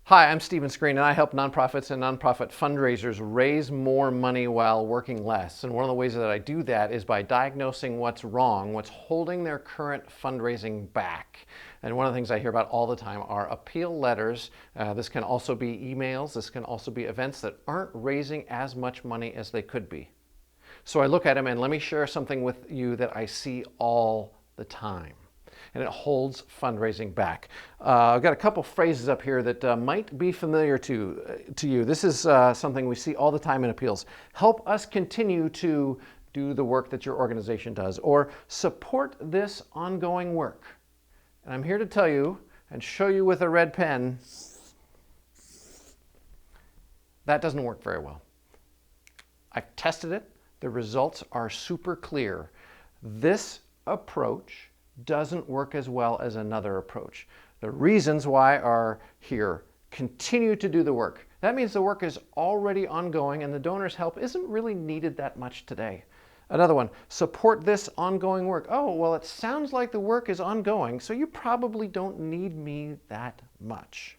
Hi, I'm Stephen Screen, and I help nonprofits and nonprofit fundraisers raise more money while working less. And one of the ways that I do that is by diagnosing what's wrong, what's holding their current fundraising back. And one of the things I hear about all the time are appeal letters. This can also be emails. This can also be events that aren't raising as much money as they could be. So I look at them, and let me share something with you that I see all the time. And it holds fundraising back. I've got a couple phrases up here that might be familiar to you. This is something we see all the time in appeals. Help us continue to do the work that your organization does, or support this ongoing work. And I'm here to tell you and show you with a red pen, that doesn't work very well. I've tested it. The results are super clear. This approach doesn't work as well as another approach. The reasons why are here. Continue to do the work. That means the work is already ongoing and the donor's help isn't really needed that much today. Another one, support this ongoing work. Oh, well, it sounds like the work is ongoing, so you probably don't need me that much.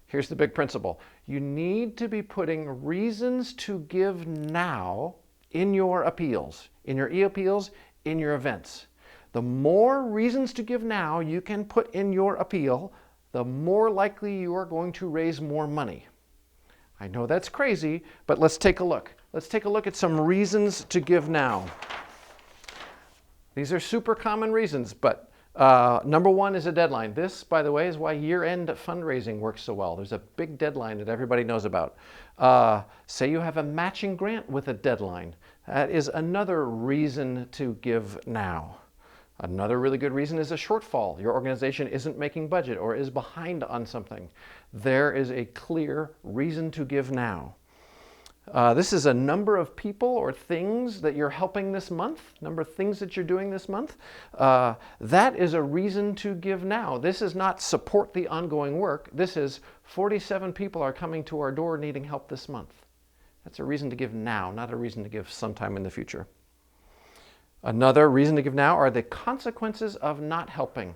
Here's the big principle. You need to be putting reasons to give now in your appeals, in your e-appeals, in your events. The more reasons to give now you can put in your appeal, the more likely you are going to raise more money. I know that's crazy, but let's take a look. Let's take a look at some reasons to give now. These are super common reasons, but number one is a deadline. This, by the way, is why year-end fundraising works so well. There's a big deadline that everybody knows about. Say you have a matching grant with a deadline. That is another reason to give now. Another really good reason is a shortfall. Your organization isn't making budget or is behind on something. There is a clear reason to give now. This is a number of people or things that you're helping this month, number of things that you're doing this month. That is a reason to give now. This is not support the ongoing work. This is 47 people are coming to our door needing help this month. That's a reason to give now, not a reason to give sometime in the future. Another reason to give now are the consequences of not helping.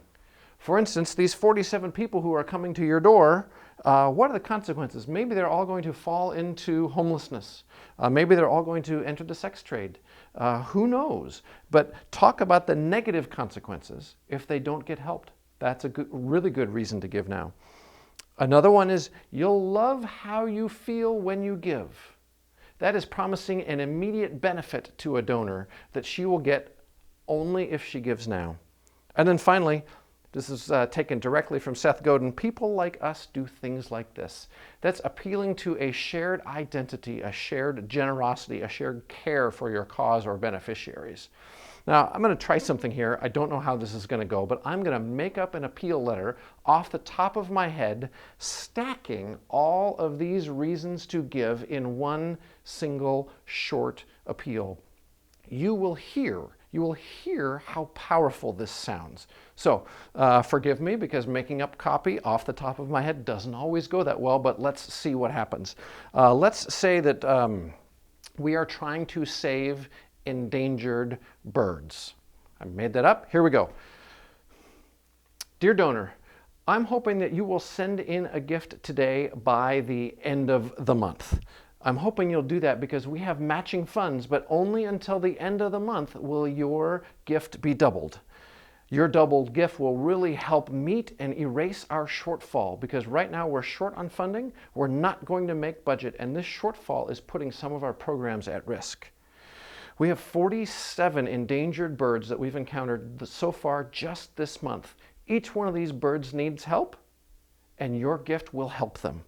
For instance, these 47 people who are coming to your door, what are the consequences? Maybe they're all going to fall into homelessness. Maybe they're all going to enter the sex trade. Who knows? But talk about the negative consequences if they don't get helped. That's a really good reason to give now. Another one is you'll love how you feel when you give. That is promising an immediate benefit to a donor that she will get only if she gives now. And then finally, this is taken directly from Seth Godin, people like us do things like this. That's appealing to a shared identity, a shared generosity, a shared care for your cause or beneficiaries. Now, I'm going to try something here. I don't know how this is going to go, but I'm going to make up an appeal letter off the top of my head, stacking all of these reasons to give in one single short appeal. You will hear how powerful this sounds. So forgive me because making up copy off the top of my head doesn't always go that well, but let's see what happens. Let's say that we are trying to save endangered birds. I made that up. Here we go. Dear donor, I'm hoping that you will send in a gift today by the end of the month. I'm hoping you'll do that because we have matching funds, but only until the end of the month will your gift be doubled. Your doubled gift will really help meet and erase our shortfall because right now we're short on funding, we're not going to make budget, and this shortfall is putting some of our programs at risk. We have 47 endangered birds that we've encountered so far just this month. Each one of these birds needs help, and your gift will help them.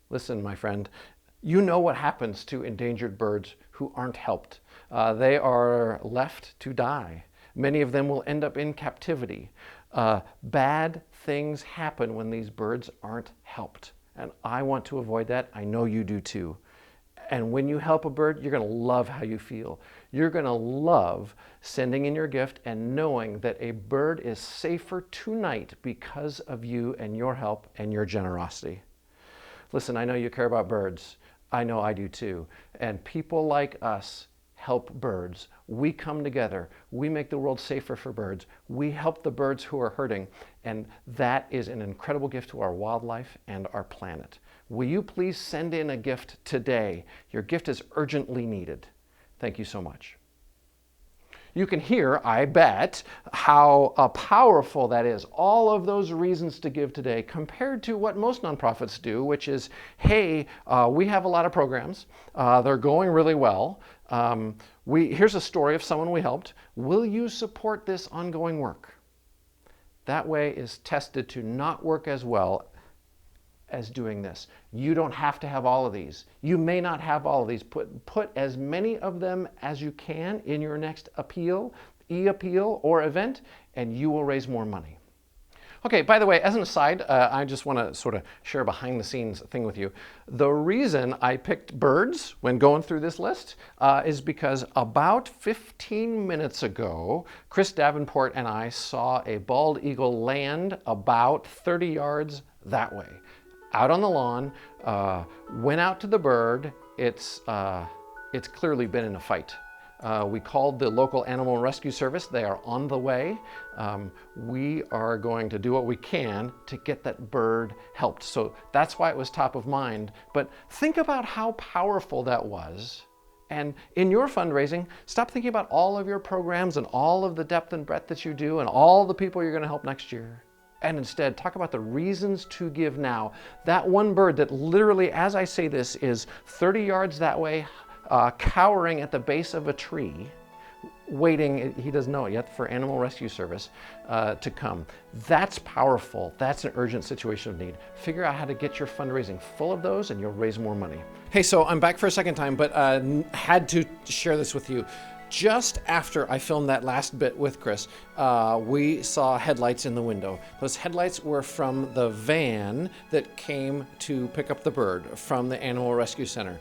Listen, my friend, you know what happens to endangered birds who aren't helped. They are left to die. Many of them will end up in captivity. Bad things happen when these birds aren't helped. And I want to avoid that. I know you do too. And when you help a bird, you're going to love how you feel. You're going to love sending in your gift and knowing that a bird is safer tonight because of you and your help and your generosity. Listen, I know you care about birds. I know I do too. And people like us help birds. We come together. We make the world safer for birds. We help the birds who are hurting. And that is an incredible gift to our wildlife and our planet. Will you please send in a gift today? Your gift is urgently needed. Thank you so much. You can hear, I bet, how powerful that is. All of those reasons to give today compared to what most nonprofits do, which is, hey, we have a lot of programs. They're going really well. Here's a story of someone we helped. Will you support this ongoing work? That way is tested to not work as well as doing this. You don't have to have all of these. You may not have all of these. Put as many of them as you can in your next appeal, e-appeal, or event, and you will raise more money. Okay, by the way, as an aside, I just want to sort of share a behind the scenes thing with you. The reason I picked birds when going through this list is because about 15 minutes ago, Chris Davenport and I saw a bald eagle land about 30 yards that way. Out on the lawn, went out to the bird. It's clearly been in a fight. We called the local animal rescue service. They are on the way. We are going to do what we can to get that bird helped. So that's why it was top of mind. But think about how powerful that was. And in your fundraising, stop thinking about all of your programs and all of the depth and breadth that you do and all the people you're going to help next year. And instead, talk about the reasons to give now. That one bird that literally, as I say this, is 30 yards that way, cowering at the base of a tree, waiting, he doesn't know it yet, for Animal Rescue Service to come. That's powerful. That's an urgent situation of need. Figure out how to get your fundraising full of those and you'll raise more money. Hey, so I'm back for a second time, but had to share this with you. Just after I filmed that last bit with Chris, we saw headlights in the window. Those headlights were from the van that came to pick up the bird from the Animal Rescue Center.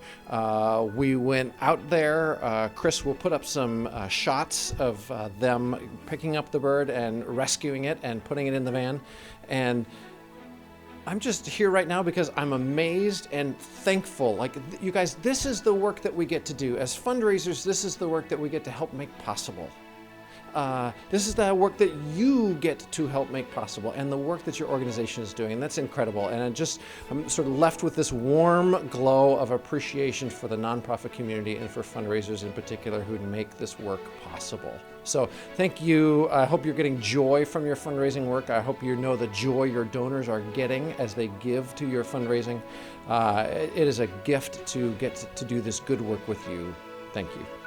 We went out there. Chris will put up some shots of them picking up the bird and rescuing it and putting it in the van. And I'm just here right now because I'm amazed and thankful. Like, you guys, this is the work that we get to do. As fundraisers, this is the work that we get to help make possible. This is the work that you get to help make possible and the work that your organization is doing. And that's incredible. And I'm sort of left with this warm glow of appreciation for the nonprofit community and for fundraisers in particular who make this work possible. So thank you. I hope you're getting joy from your fundraising work. I hope you know the joy your donors are getting as they give to your fundraising. It is a gift to get to do this good work with you. Thank you.